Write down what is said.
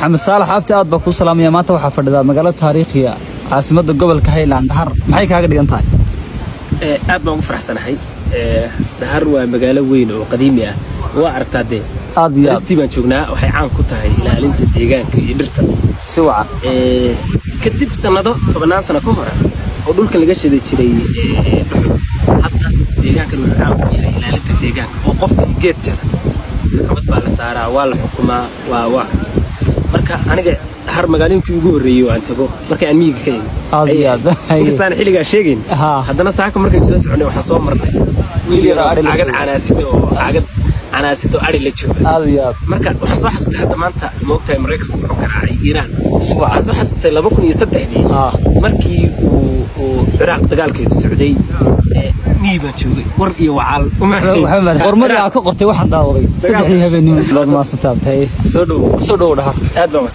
محمد صالح عبد أد بكو سلام يا مات وحفر ذا مقالة تاريخية عاصمة الجبل كهيلان دهر محي كاغا دغنتاي aad baan ugu faraxsanahay dahar waa magaalo weyn oo qadiimi ah waa aragtaa de aad iyo aad baan joognaa waxay caan ku tahay ilaalinta deegaanka iyo dhirta si wacan kadib sanado 10 sano ka hor oo dhulka laga shiday jiray hadda deegaanka wuxuu caan ku yahay ilaalinta deegaanka oo qofka geed jira kabad baa la saaraa waa la xukumaa waa wax marka aniga har magaalooyinkii ugu horeeyay aan tago markay aan miyiga ka yimid istaan xiliga sheegin haddana saaka markay soo soconay waxa soo marnay wiil yar agad canaasito ari la jooga marka waxa soo xasuustay hadda maanta moogtahay Mareykanku wuxuu garaacay Iran waxa soo xasuustay 2003 markii uu Iraq dagaalkeedu socday miyi baan joogay war iyo wacal hormar ka qortay waxaan daawaday 3 habeenimo loo maasataabtay soo dhow dhaha aad baan